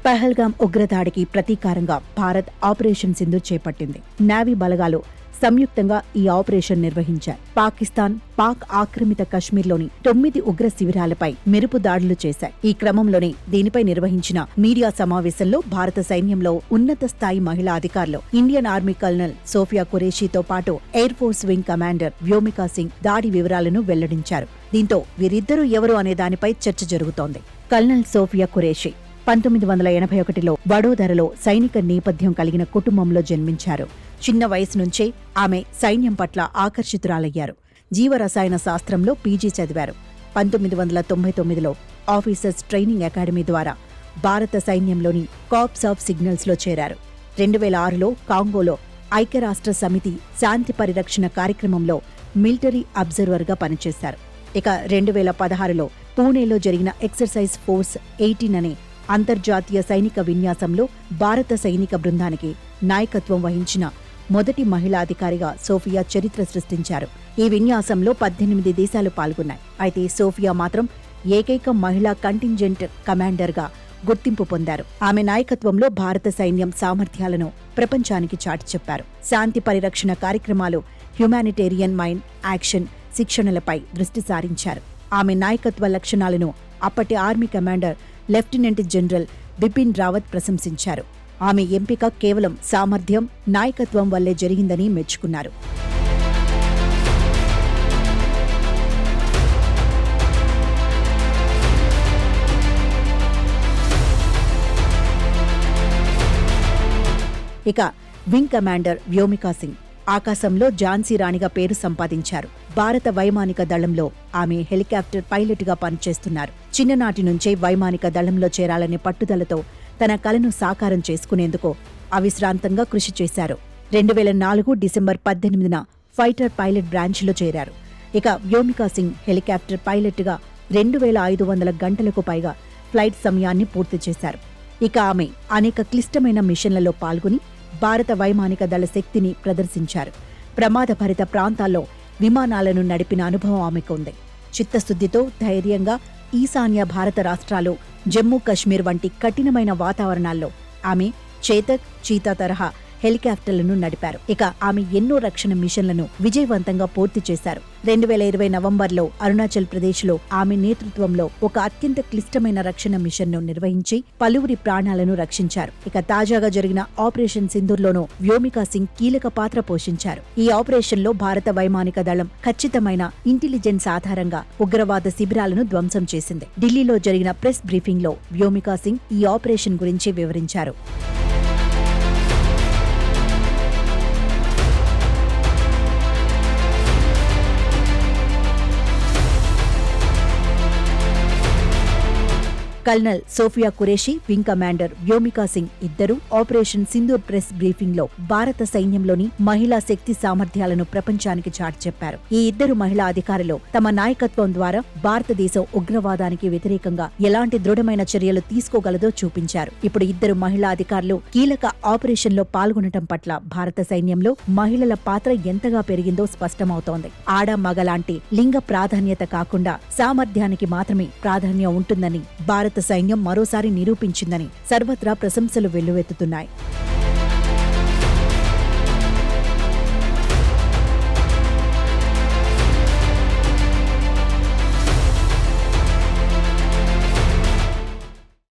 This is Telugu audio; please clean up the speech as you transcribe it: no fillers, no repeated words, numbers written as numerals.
పహల్గామ్ ఉగ్రదాడికి ప్రతీకారంగా భారత్ ఆపరేషన్ సింధూర్ చేపట్టింది. నేవీ బలగాలు సంయుక్తంగా ఈ ఆపరేషన్ నిర్వహించాయి. పాకిస్తాన్ పాక్ ఆక్రమిత కశ్మీర్లోని 9 ఉగ్ర శిబిరాలపై మెరుపు దాడులు చేశాయి. ఈ క్రమంలోనే దీనిపై నిర్వహించిన మీడియా సమావేశంలో భారత సైన్యంలో ఉన్నత స్థాయి మహిళా అధికారులు ఇండియన్ ఆర్మీ కల్నల్ సోఫియా ఖురేషీతో పాటు air force wing commander Vyomika Singh దాడి వివరాలను వెల్లడించారు. దీంతో వీరిద్దరూ ఎవరు అనే దానిపై చర్చ జరుగుతోంది. కల్నల్ సోఫియా ఖురేషీ 1981లో వడోదరలో సైనిక నేపథ్యం కలిగిన కుటుంబంలో జన్మించారు. చిన్న వయసు నుంచే ఆమె సైన్యం పట్ల ఆకర్షితురాలయ్యారు. జీవరసాయన శాస్త్రంలో పీజీ చదివారు. 1999లో ఆఫీసర్స్ ట్రైనింగ్ అకాడమీ ద్వారా భారత సైన్యంలోని కార్ప్స్ ఆఫ్ సిగ్నల్స్లో చేరారు. 2006లో కాంగోలో ఐక్యరాష్ట్ర సమితి శాంతి పరిరక్షణ కార్యక్రమంలో మిలిటరీ అబ్జర్వర్గా పనిచేశారు. ఇక 2016లో పూణేలో జరిగిన ఎక్సర్సైజ్ ఫోర్స్ 18 అనే అంతర్జాతీయ సైనిక విన్యాసంలో భారత సైనిక బృందానికి నాయకత్వం వహించిన మొదటి మహిళా అధికారిగా సోఫియా చరిత్ర సృష్టించారు. ఈ విన్యాసంలో 18 దేశాలు పాల్గొన్నాయి. అయితే సోఫియా మాత్రం ఏకైక మహిళా కంటింజెంట్ కమాండర్గా గుర్తింపు పొందారు. ఆమె నాయకత్వంలో భారత సైన్యం సామర్థ్యాలను ప్రపంచానికి చాటి చెప్పారు. శాంతి పరిరక్షణ కార్యక్రమాలు, హ్యుమానిటేరియన్ మైన్ యాక్షన్ శిక్షణలపై దృష్టి సారించారు. ఆమె నాయకత్వ లక్షణాలను అప్పటి army commander lieutenant general Bipin Rawat ప్రశంసించారు. ఆమె ఎంపిక కేవలం సామర్థ్యం, నాయకత్వం వల్లే జరిగిందని మెచ్చుకున్నారు. ఇక వింగ్ కమాండర్ వ్యోమికా సింగ్ ఆకాశంలో ఝాన్సీ రాణిగా పేరు సంపాదించారు. భారత వైమానిక దళంలో ఆమె హెలికాప్టర్ పైలట్గా పనిచేస్తున్నారు. చిన్ననాటి నుంచే వైమానిక దళంలో చేరాలనే పట్టుదలతో తన కలను సాకారం చేసుకునేందుకు అవిశ్రాంతంగా కృషి చేశారు. 2004 డిసెంబర్ 18న ఫైటర్ పైలట్ బ్రాంచ్లో చేరారు. ఇక వ్యోమికా సింగ్ హెలికాప్టర్ పైలట్గా 2500 గంటలకు పైగా ఫ్లైట్ సమయాన్ని పూర్తి చేశారు. ఇక ఆమె అనేక క్లిష్టమైన మిషన్లలో పాల్గొని భారత వైమానిక దళ శక్తిని ప్రదర్శించారు. ప్రమాదభరిత ప్రాంతాల్లో విమానాలను నడిపిన అనుభవం ఆమెకు ఉంది. చిత్తశుద్ధితో ధైర్యంగా ఈశాన్య భారత రాష్ట్రాలు, జమ్మూ కశ్మీర్ వంటి కఠినమైన వాతావరణాల్లో ఆమె చేతక్, చీతా తరహా హెలికాప్టర్లను నడిపారు. ఇక ఆమె ఎన్నో రక్షణ మిషన్లను విజయవంతంగా పూర్తి చేశారు. 2020 నవంబర్లో అరుణాచల్ ప్రదేశ్లో ఆమె నేతృత్వంలో ఒక అత్యంత క్లిష్టమైన రక్షణ మిషన్ను నిర్వహించి పలువురి ప్రాణాలను రక్షించారు. ఇక తాజాగా జరిగిన ఆపరేషన్ సింధూర్లోనూ వ్యోమికా సింగ్ కీలక పాత్ర పోషించారు. ఈ ఆపరేషన్లో భారత వైమానిక దళం ఖచ్చితమైన ఇంటెలిజెన్స్ ఆధారంగా ఉగ్రవాద శిబిరాలను ధ్వంసం చేసింది. ఢిల్లీలో జరిగిన ప్రెస్ బ్రీఫింగ్లో వ్యోమికా సింగ్ ఈ ఆపరేషన్ గురించి వివరించారు. Colonel Sofiya Qureshi, wing commander Vyomika Singh ఇద్దరూ ఆపరేషన్ సింధూర్ ప్రెస్ బ్రీఫింగ్ లో భారత సైన్యంలోని మహిళా శక్తి సామర్థ్యాలను ప్రపంచానికి చాటి చెప్పారు. ఈ ఇద్దరు మహిళా అధికారులు తమ నాయకత్వం ద్వారా భారతదేశం ఉగ్రవాదానికి వ్యతిరేకంగా ఎలాంటి దృఢమైన చర్యలు తీసుకోగలదో చూపించారు. ఇప్పుడు ఇద్దరు మహిళా అధికారులు కీలక ఆపరేషన్ లో పాల్గొనటం పట్ల భారత సైన్యంలో మహిళల పాత్ర ఎంతగా పెరిగిందో స్పష్టమవుతోంది. ఆడ మగ లాంటి లింగ ప్రాధాన్యత కాకుండా సామర్థ్యానికి మాత్రమే ప్రాధాన్యం ఉంటుందని భారత సైన్యం మరోసారి నిరూపించిందని సర్వత్రా ప్రశంసలు వెల్లువెత్తుతున్నాయి.